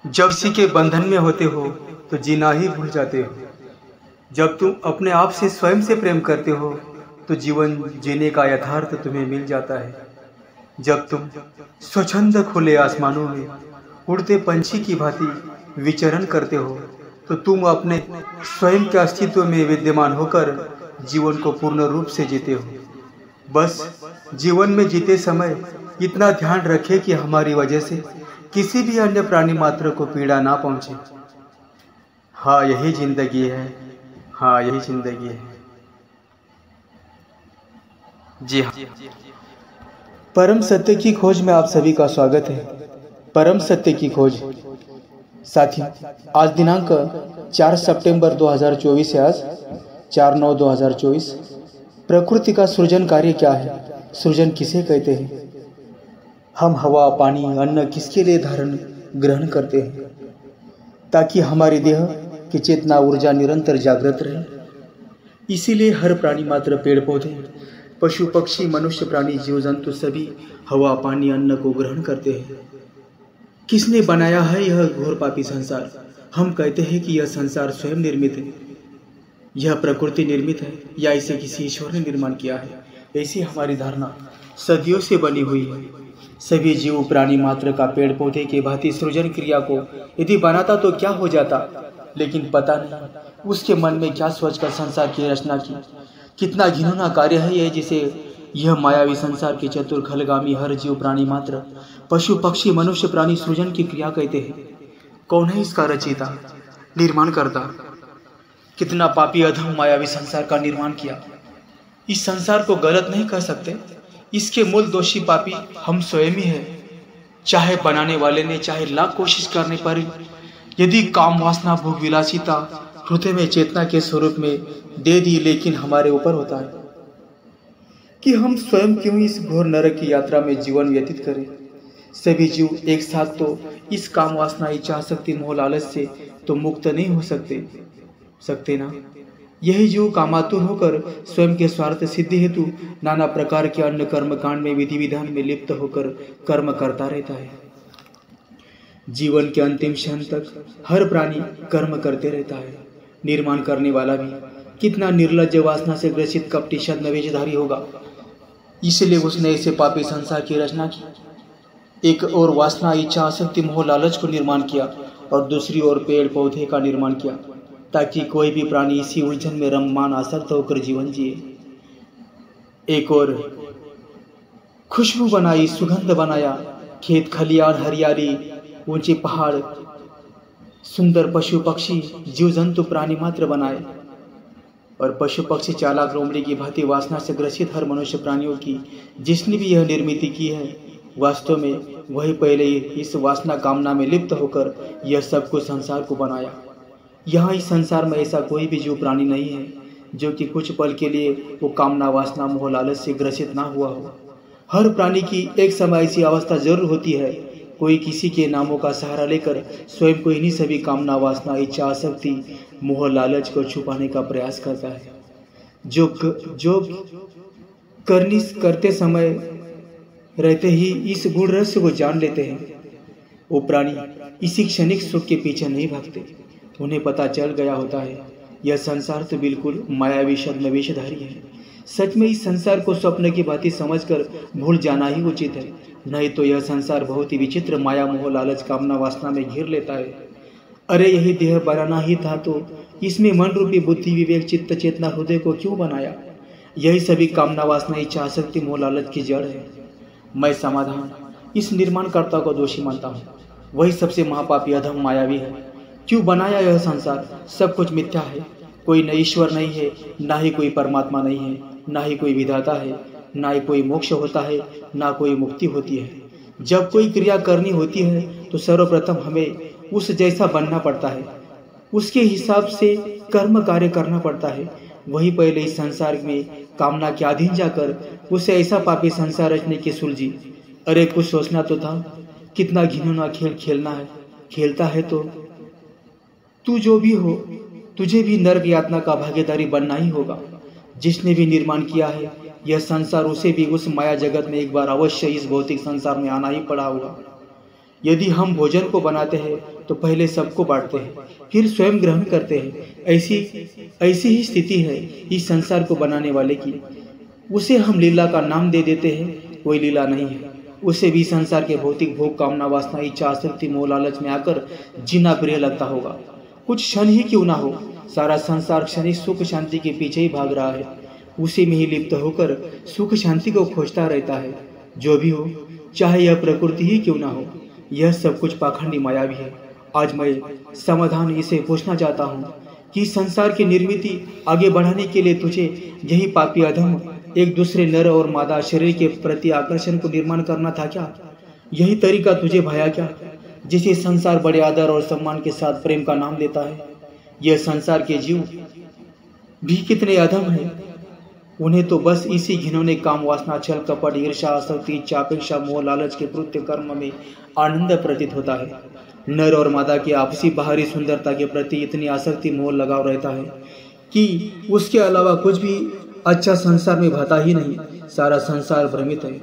जब किसी के बंधन में होते हो तो जीना ही भूल जाते हो। जब तुम अपने आप से स्वयं से प्रेम करते हो तो जीवन जीने का यथार्थ तुम्हें मिल जाता है। जब तुम स्वच्छंद खुले आसमानों में उड़ते पंछी की भांति विचरण करते हो तो तुम अपने स्वयं के अस्तित्व में विद्यमान होकर जीवन को पूर्ण रूप से जीते हो। बस जीवन में जीते समय इतना ध्यान रखें कि हमारी वजह से किसी भी अन्य प्राणी मात्र को पीड़ा ना पहुंचे। हाँ, यही जिंदगी है। हाँ, यही जिंदगी है। जी हाँ, परम सत्य की खोज में आप सभी का स्वागत है। परम सत्य की खोज। साथियों, आज दिनांक 4 सितंबर 2024 है। आज 4/9/2024। प्रकृति का सृजन कार्य क्या है? सृजन किसे कहते हैं? हम हवा, पानी, अन्न किसके लिए धारण ग्रहण करते हैं? ताकि हमारे देह की चेतना ऊर्जा निरंतर जागृत रहे। इसीलिए हर प्राणी मात्र, पेड़ पौधे, पशु पक्षी, मनुष्य, प्राणी, जीव जंतु सभी हवा, पानी, अन्न को ग्रहण करते हैं। किसने बनाया है यह घोर पापी संसार? हम कहते हैं कि यह संसार स्वयं निर्मित है, यह प्रकृति निर्मित है, या इसे किसी ईश्वर ने निर्माण किया है। ऐसी हमारी धारणा सदियों से बनी हुई है। सभी जीव प्राणी मात्र का पेड़ पौधे के भांति सृजन क्रिया को यदि बनाता तो क्या हो जाता, लेकिन पता नहीं उसके मन में क्या सोचकर संसार की रचना की। कितना घिनौना कार्य है यह, जिसे यह मायावी संसार के चतुर खलगामी हर जीव प्राणी मात्र, पशु पक्षी, मनुष्य, प्राणी सृजन की क्रिया कहते हैं। कौन है इसका रचयिता, निर्माण करता? कितना पापी अधम मायावी संसार का निर्माण किया। इस संसार को गलत नहीं कह सकते। इसके मूल दोषी पापी हम स्वयं ही है। चाहे बनाने वाले ने चाहे लाख कोशिश करने पर यदि काम वासना भोग विलासिता हृदय में चेतना के स्वरूप में दे दी, लेकिन हमारे ऊपर होता है कि हम स्वयं क्यों इस घोर नरक की यात्रा में जीवन व्यतीत करें। सभी जीव एक साथ तो इस काम वासना, इच्छा, शक्ति, मोह, लालच से तो मुक्त नहीं हो सकते ना। यही जीव कामातुर होकर स्वयं के स्वार्थ सिद्धि हेतु नाना प्रकार के अन्य कर्म कांड में, विधि विधान में लिप्त होकर कर्म करता रहता है। जीवन के अंतिम क्षण तक हर प्राणी कर्म करते रहता है। निर्माण करने वाला भी कितना निर्लज्ज वासना से ग्रसित कपटी छद्मवेशधारी होगा। इसलिए उसने ऐसे पापी संसार की रचना की। एक और वासना, इच्छा, आसक्ति, मोह, लालच को निर्माण किया और दूसरी ओर पेड़ पौधे का निर्माण किया, ताकि कोई भी प्राणी इसी उलझन में रममान आसक्त होकर जीवन जिए। एक और खुशबू बनाई, सुगंध बनाया, खेत खलियान, हरियाली, ऊंचे पहाड़, सुंदर पशु पक्षी, जीव जंतु, प्राणी मात्र बनाए। और पशु पक्षी चालाक लोमड़ी की भांति वासना से ग्रसित हर मनुष्य प्राणियों की जिसने भी यह निर्मित की है, वास्तव में वही पहले इस वासना कामना में लिप्त होकर यह सब कुछ संसार को बनाया। यहाँ इस संसार में ऐसा कोई भी जीव प्राणी नहीं है जो कि कुछ पल के लिए वो कामना, वासना, मोह, लालच से ग्रसित ना हुआ हो। हर प्राणी की एक समय ऐसी अवस्था जरूर होती है, कोई किसी के नामों का सहारा लेकर स्वयं को इन्हीं सभी कामना, वासना, इच्छा, आसक्ति, मोह, लालच को छुपाने का प्रयास करता है। जो करते समय रहते ही इस गूढ़ रहस्य को जान लेते हैं, वो प्राणी इसी क्षणिक सुख के पीछे नहीं भागते। उन्हें पता चल गया होता है यह संसार तो बिल्कुल मायावी छद्मवेशधारी है। सच में इस संसार को स्वप्न की भांति समझकर भूल जाना ही उचित है, नहीं तो यह संसार बहुत ही विचित्र माया, मोह, लालच, कामना, वासना में घिर लेता है। अरे यही देह बनाना ही था तो इसमें मन रूपी बुद्धि, विवेक, चित्त, चेतना, हृदय को क्यों बनाया? यही सभी कामना, वासना, इच्छा, आसक्ति, मोह, लालच की जड़ है। मैं समाधान इस निर्माणकर्ता को दोषी मानता हूँ। वही सबसे महापापी अधम मायावी है। क्यों बनाया यह संसार? सब कुछ मिथ्या है। कोई न ईश्वर नहीं है, ना ही कोई परमात्मा नहीं है, ना ही कोई विधाता है, ना ही कोई मोक्ष होता है, ना कोई मुक्ति होती है। जब कोई क्रिया करनी होती है तो सर्वप्रथम हमें उस जैसा बनना पड़ता है, उसके हिसाब से कर्म कार्य करना पड़ता है। वही पहले इस संसार में कामना के अधीन जाकर उसे ऐसा पापी संसार रचने की सुलझी। अरे कुछ सोचना तो था, कितना घिनौना खेल खेलना है। खेलता है तो तू जो भी हो, तुझे भी नरक यातना का भागीदारी बनना ही होगा। जिसने भी निर्माण किया है यह संसार, उसे भी उस माया जगत में एक बार अवश्य इस भौतिक संसार में आना ही पड़ा होगा। यदि हम भोजन को बनाते हैं तो पहले सबको बांटते हैं, फिर स्वयं ग्रहण करते हैं। ऐसी ही स्थिति है इस संसार को बनाने वाले की। उसे हम लीला का नाम दे देते हैं, कोई लीला नहीं है। उसे भी संसार के भौतिक भोग, कामना, वासना, इच्छा, आसक्ति, मोह, लालच में आकर जीना प्रिय लगता होगा। कुछ क्षण ही क्यों ना हो, सारा संसार क्षणिक सुख शांति के पीछे ही भाग रहा है। उसी में ही लिप्त होकर सुख शांति को खोजता रहता है। जो भी हो, चाहे यह प्रकृति ही क्यों ना हो, यह सब कुछ पाखंडी मायावी है। आज मैं समाधान इसे पूछना चाहता हूँ कि संसार की निर्मिति आगे बढ़ाने के लिए तुझे यही पापी अधम एक दूसरे नर और मादा शरीर के प्रति आकर्षण को निर्माण करना था क्या? यही तरीका तुझे भाया क्या, जिसे संसार बड़े आदर और सम्मान के साथ प्रेम का नाम देता है? यह संसार के जीव भी कितने अधम हैं। उन्हें तो बस इसी घिनौने काम, वासना, छल, कपट, ईर्ष्या, आसक्ति, इच्छा, अपेक्षा, मोह, लालच के कृत्य कर्म में आनंद प्रतीत होता है। नर और मादा की आपसी बाहरी सुंदरता के प्रति इतनी आसक्ति, मोह, लगाव रहता है कि उसके अलावा कुछ भी अच्छा संसार में भाता ही नहीं। सारा संसार भ्रमित है।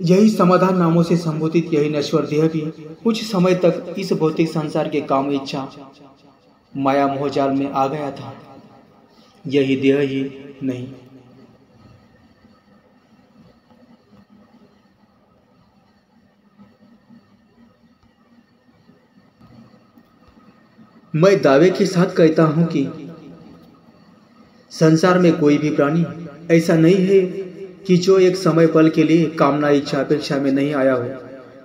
यही समाधान नामों से संबोधित यही नश्वर देह भी कुछ समय तक इस भौतिक संसार के काम, इच्छा, माया, मोहजाल में आ गया था। यही देह ही नहीं। मैं दावे के साथ कहता हूं कि संसार में कोई भी प्राणी ऐसा नहीं है कि जो एक समय पल के लिए कामना, इच्छा, अपेक्षा में नहीं आया हो।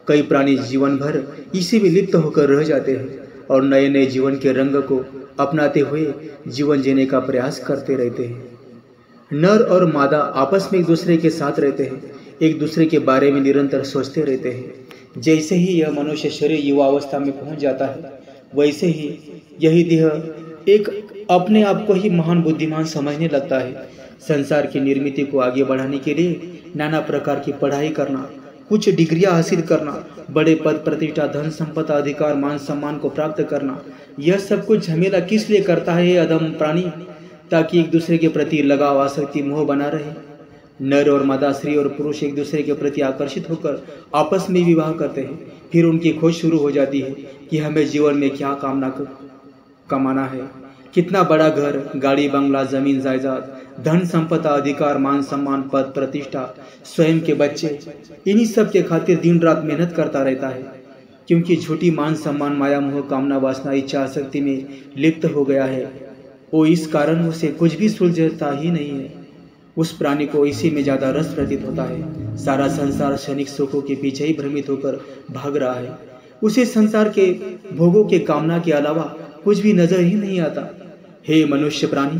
कई प्राणी जीवन भर इसी में लिप्त होकर रह जाते हैं और नए नए जीवन के रंग को अपनाते हुए जीवन जीने का प्रयास करते रहते हैं। नर और मादा आपस में एक दूसरे के साथ रहते हैं, एक दूसरे के बारे में निरंतर सोचते रहते हैं। जैसे ही यह मनुष्य शरीर युवावस्था में पहुंच जाता है, वैसे ही यही देह एक अपने आप को ही महान बुद्धिमान समझने लगता है। संसार की निर्मिति को आगे बढ़ाने के लिए नाना प्रकार की पढ़ाई करना, कुछ डिग्रियां हासिल करना, बड़े पद, प्रतिष्ठा, धन, संपदा, अधिकार, मान सम्मान को प्राप्त करना, यह सब कुछ झमेला किस लिए करता है ये अधम प्राणी? ताकि एक दूसरे के प्रति लगाव, आसक्ति, मोह बना रहे। नर और मादा, स्त्री और पुरुष एक दूसरे के प्रति आकर्षित होकर आपस में विवाह करते हैं। फिर उनकी खोज शुरू हो जाती है कि हमें जीवन में क्या कमाना है। कितना बड़ा घर, गाड़ी, बंगला, जमीन, जायदाद, धन, संपदा, अधिकार, मान सम्मान, पद, प्रतिष्ठा, स्वयं के बच्चे, इन्हीं सब के खातिर दिन रात मेहनत करता रहता है। क्योंकि झूठी मान सम्मान, माया, मोह, कामना, वासना, इच्छा, आसक्ति में लिप्त हो गया है। वो इस कारण उसे कुछ भी सुलझता ही नहीं है। उस प्राणी को इसी में ज्यादा रस प्रतीत होता है। सारा संसार क्षणिक सुखों के पीछे ही भ्रमित होकर भाग रहा है। उसे संसार के भोगों के कामना के अलावा कुछ भी नजर ही नहीं आता। हे मनुष्य प्राणी,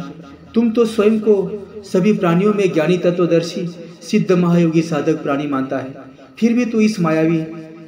तुम तो स्वयं को सभी प्राणियों में ज्ञानी, तत्वदर्शी, सिद्ध, महायोगी, साधक प्राणी मानता है। फिर भी तू इस मायावी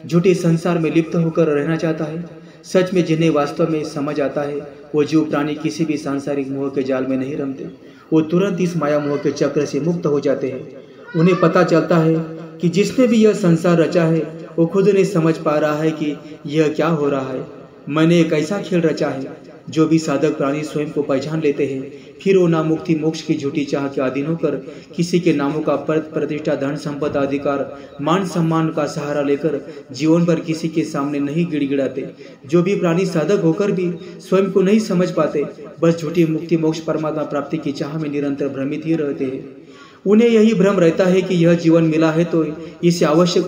झूठे संसार में लिप्त होकर रहना चाहता है। सच में जिन्हें वास्तव में समझ आता है, वो जीव प्राणी किसी भी सांसारिक मोह के जाल में नहीं रमते। वो तुरंत इस माया मोह के चक्र से मुक्त हो जाते हैं। उन्हें पता चलता है कि जिसने भी यह संसार रचा है, वो खुद नहीं समझ पा रहा है कि यह क्या हो रहा है। मैंने एक ऐसा खेल रचा है। जो भी साधक प्राणी स्वयं को पहचान लेते हैं, फिर वो ना मुक्ति मोक्ष की झूठी चाह के अधीन होकर किसी के नामों का पद, प्रतिष्ठा, धन, संपदा, अधिकार, मान सम्मान का सहारा लेकर जीवन भर किसी के सामने नहीं गिड़गिड़ाते। जो भी प्राणी साधक होकर भी स्वयं को नहीं समझ पाते, बस झूठी मुक्ति मोक्ष परमात्मा प्राप्ति की चाह में निरंतर भ्रमित ही रहते हैं। उन्हें यही भ्रम रहता है कि यह जीवन मिला है तो इससे अवश्य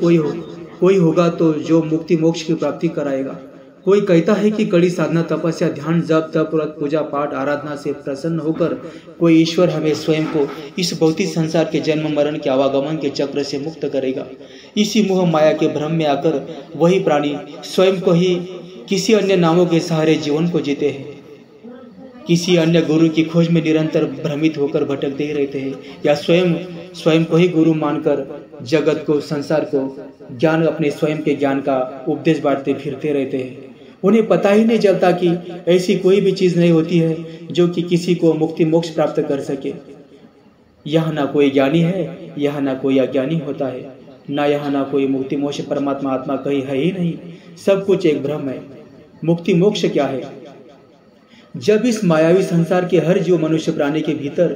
कोई होगा तो जो मुक्ति मोक्ष की प्राप्ति कराएगा। कोई कहता है कि कड़ी साधना, तपस्या, ध्यान, जप, तप, व्रत, पूजा, पाठ, आराधना से प्रसन्न होकर कोई ईश्वर हमें स्वयं को इस भौतिक संसार के जन्म मरण के आवागमन के चक्र से मुक्त करेगा। इसी मोह माया के भ्रम में आकर वही प्राणी स्वयं को ही किसी अन्य नामों के सहारे जीवन को जीते हैं। किसी अन्य गुरु की खोज में निरंतर भ्रमित होकर भटकते ही रहते हैं, या स्वयं को ही गुरु मानकर जगत को, संसार को ज्ञान, अपने स्वयं के ज्ञान का उपदेश बांटते फिरते रहते हैं। उन्हें पता ही नहीं चलता कि ऐसी कोई भी चीज नहीं होती है जो कि किसी को मुक्ति मोक्ष प्राप्त कर सके। यह ना कोई ज्ञानी है, यह ना कोई अज्ञानी होता है, ना यह ना कोई मुक्ति मोक्ष परमात्मा आत्मा कहीं है ही नहीं। सब कुछ एक भ्रम है। मुक्ति मोक्ष क्या है? जब इस मायावी संसार के हर जीव मनुष्य प्राणी के भीतर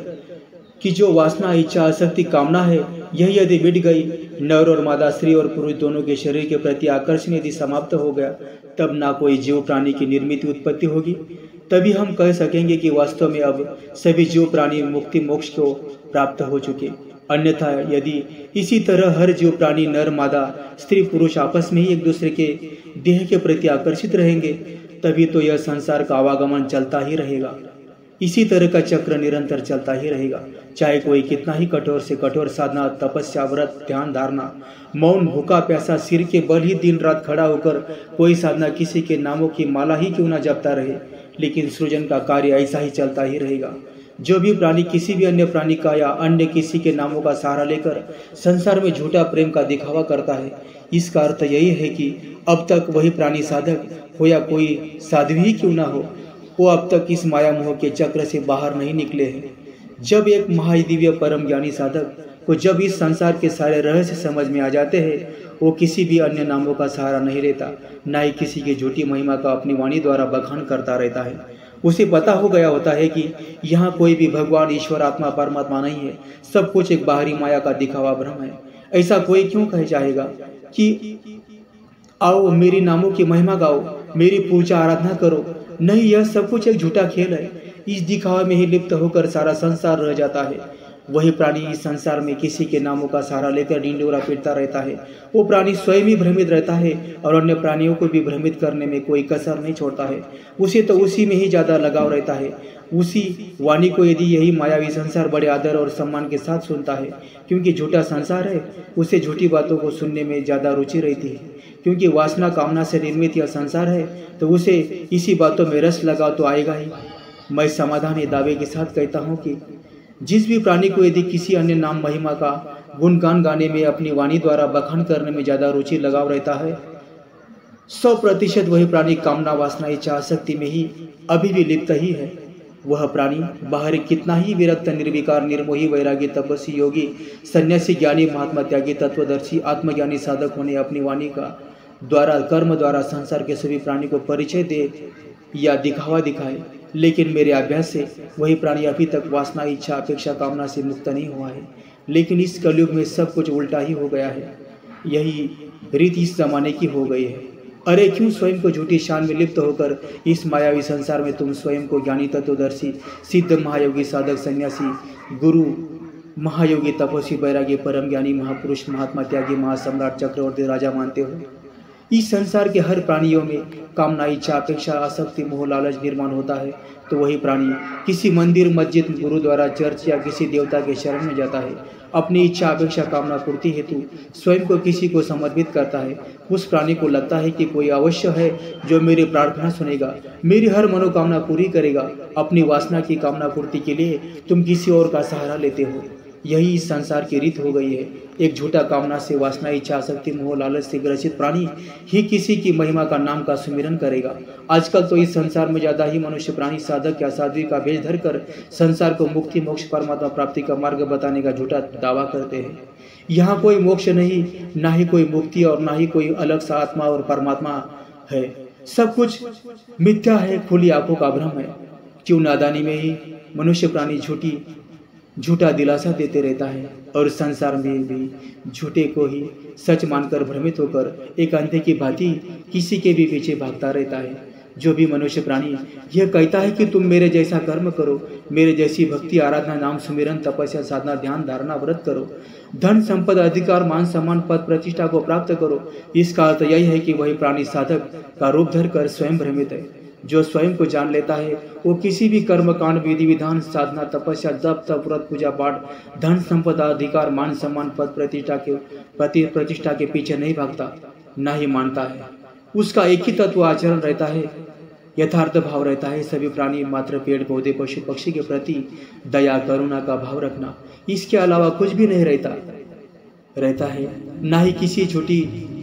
की जो वासना, इच्छा, आसक्ति, कामना है, यही यदि मिट गई, नर और मादा, स्त्री और पुरुष दोनों के शरीर के प्रति आकर्षण यदि समाप्त हो गया, तब ना कोई जीव प्राणी की निर्मित उत्पत्ति होगी। तभी हम कह सकेंगे कि वास्तव में अब सभी जीव प्राणी मुक्ति मोक्ष को प्राप्त हो चुके। अन्यथा यदि इसी तरह हर जीव प्राणी, नर मादा, स्त्री पुरुष आपस में ही एक दूसरे के देह के प्रति आकर्षित रहेंगे, तभी तो यह संसार का आवागमन चलता ही रहेगा। इसी तरह का चक्र निरंतर चलता ही रहेगा। चाहे कोई कितना ही कठोर से कठोर साधना, तपस्या, व्रत, ध्यान, धारणा, मौन, भूखा प्यासा, सिर के बल ही दिन रात खड़ा होकर कोई साधना, किसी के नामों की माला ही क्यों ना जपता रहे, लेकिन सृजन का कार्य ऐसा ही चलता ही रहेगा। जो भी प्राणी किसी भी अन्य प्राणी का या अन्य किसी के नामों का सहारा लेकर संसार में झूठा प्रेम का दिखावा करता है, इसका अर्थ यही है कि अब तक वही प्राणी साधक हो या कोई साध्वी ही क्यों ना हो, वो अब तक इस माया मोह के चक्र से बाहर नहीं निकले हैं। जब एक महादिव्य परम ज्ञानी साधक को जब इस संसार के सारे रहस्य समझ में आ जाते हैं, वो किसी भी अन्य नामों का सहारा नहीं लेता, ना ही किसी की झूठी महिमा का अपनी वाणी द्वारा बखान करता रहता है। उसे पता हो गया होता है कि यहाँ कोई भी भगवान, ईश्वर, आत्मा, परमात्मा नहीं है, सब कुछ एक बाहरी माया का दिखावा भ्रम है। ऐसा कोई क्यों कह चाहेगा कि आओ मेरी नामों की महिमा गाओ, मेरी पूजा आराधना करो? नहीं, यह सब कुछ एक झूठा खेल है। इस दिखावे में ही लिप्त होकर सारा संसार रह जाता है। वही प्राणी इस संसार में किसी के नामों का सहारा लेकर ढिंडोरा पीटता रहता है। वो प्राणी स्वयं ही भ्रमित रहता है और अन्य प्राणियों को भी भ्रमित करने में कोई कसर नहीं छोड़ता है। उसे तो उसी में ही ज़्यादा लगाव रहता है। उसी वाणी को यदि यही मायावी संसार बड़े आदर और सम्मान के साथ सुनता है, क्योंकि झूठा संसार है, उसे झूठी बातों को सुनने में ज़्यादा रुचि रहती है। क्योंकि वासना कामना से निर्मित यह संसार है, तो उसे इसी बातों में रस लगा तो आएगा ही। मैं समाधानी दावे के साथ कहता हूँ कि जिस भी प्राणी को यदि किसी अन्य नाम महिमा का गुणगान गाने में, अपनी वाणी द्वारा बखान करने में ज़्यादा रुचि लगाव रहता है, 100% वही प्राणी कामना, वासना, इच्छा, आसक्ति में ही अभी भी लिप्त ही है। वह प्राणी बाहर कितना ही विरक्त, निर्विकार, निर्मोही, वैरागी, तपस्वी, योगी, सन्यासी, ज्ञानी, महात्मा, त्यागी, तत्वदर्शी, आत्मज्ञानी साधक होने अपनी वाणी का द्वारा, कर्म द्वारा संसार के सभी प्राणी को परिचय दे या दिखावा दिखाए, लेकिन मेरे अभ्यास से वही प्राणी अभी तक वासना, इच्छा, अपेक्षा, कामना से मुक्त नहीं हुआ है। लेकिन इस कलयुग में सब कुछ उल्टा ही हो गया है। यही रीति इस जमाने की हो गई है। अरे क्यों स्वयं को झूठी शान में लिप्त होकर इस मायावी संसार में तुम स्वयं को ज्ञानी, तत्वदर्शी, सिद्ध, महायोगी, साधक, सन्यासी, गुरु, महायोगी, तपस्वी, वैरागी, परम ज्ञानी, महापुरुष, महात्मा, त्यागी, महासम्राट, चक्रवर्ती, राजा मानते हो? इस संसार के हर प्राणियों में कामना, इच्छा, अपेक्षा, आसक्ति, मोह, लालच निर्माण होता है, तो वही प्राणी किसी मंदिर, मस्जिद, गुरुद्वारा, चर्च या किसी देवता के शरण में जाता है, अपनी इच्छा, अपेक्षा, कामना पूर्ति हेतु स्वयं को किसी को समर्पित करता है। उस प्राणी को लगता है कि कोई अवश्य है जो मेरी प्रार्थना सुनेगा, मेरी हर मनोकामना पूरी करेगा। अपनी वासना की कामना पूर्ति के लिए तुम किसी और का सहारा लेते हो। यही इस संसार की रीत हो गई है। एक झूठा कामना से, वासना, इच्छा, आसक्ति, मोह, लालच से ग्रसित प्राणी ही किसी की महिमा का नाम का सुमिरन करेगा। आजकल तो इस संसार में ज़्यादा ही मनुष्य प्राणी साधक या साध्वी का भेष धरकर संसार को मुक्ति, मोक्ष, परमात्मा प्राप्ति का मार्ग बताने का झूठा दावा करते हैं। यहाँ कोई मोक्ष नहीं, ना ही कोई मुक्ति और ना ही कोई अलग सा आत्मा और परमात्मा है। सब कुछ मिथ्या है, खुली आंखों का भ्रम है। क्यों नादानी में ही मनुष्य प्राणी झूठा दिलासा देते रहता है और संसार में भी झूठे को ही सच मानकर भ्रमित होकर एक अंधे की भांति किसी के भी पीछे भागता रहता है। जो भी मनुष्य प्राणी यह कहता है कि तुम मेरे जैसा कर्म करो, मेरे जैसी भक्ति, आराधना, नाम सुमिरन, तपस्या, साधना, ध्यान, धारणा, व्रत करो, धन, संपदा, अधिकार, मान, सम्मान, पद, प्रतिष्ठा को प्राप्त करो, इसका अर्थ यही है कि वही प्राणी साधक का रूप धरकर स्वयं भ्रमित है। जो स्वयं को जान लेता है वो किसी भी कर्म कांड, विधि विधान, साधना, तपस्या, जप, तप, व्रत, पूजा पाठ, धन, संपदा, अधिकार, मान, सम्मान, पद, प्रतिष्ठा के पीछे नहीं भागता, ना ही मानता है। उसका एक ही तत्व आचरण रहता है, यथार्थ भाव रहता है। सभी प्राणी मात्र, पेड़ पौधे, पशु पक्षी के प्रति दया, करुणा का भाव रखना, इसके अलावा कुछ भी नहीं रहता है। ना ही किसी छोटी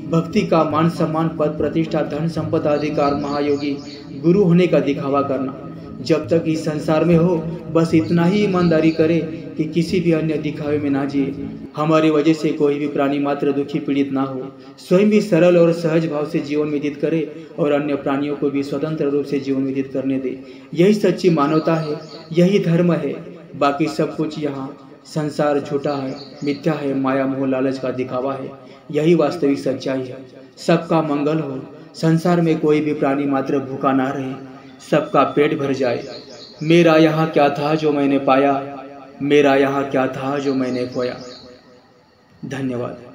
भक्ति का मान, सम्मान, पद, प्रतिष्ठा, धन, संपदा, अधिकार, महायोगी, गुरु होने का दिखावा करना। जब तक इस संसार में हो, बस इतना ही ईमानदारी करे कि किसी भी अन्य दिखावे में ना जिए। हमारी वजह से कोई भी प्राणी मात्र दुखी, पीड़ित ना हो। स्वयं भी सरल और सहज भाव से जीवन व्यतीत करे और अन्य प्राणियों को भी स्वतंत्र रूप से जीवन व्यतीत करने दे। यही सच्ची मानवता है, यही धर्म है। बाकी सब कुछ यहाँ संसार झूठा है, मिथ्या है, माया मोह लालच का दिखावा है, यही वास्तविक सच्चाई है। सबका मंगल हो, संसार में कोई भी प्राणी मात्र भूखा ना रहे, सबका पेट भर जाए। मेरा यहाँ क्या था जो मैंने पाया, मेरा यहाँ क्या था जो मैंने खोया। धन्यवाद।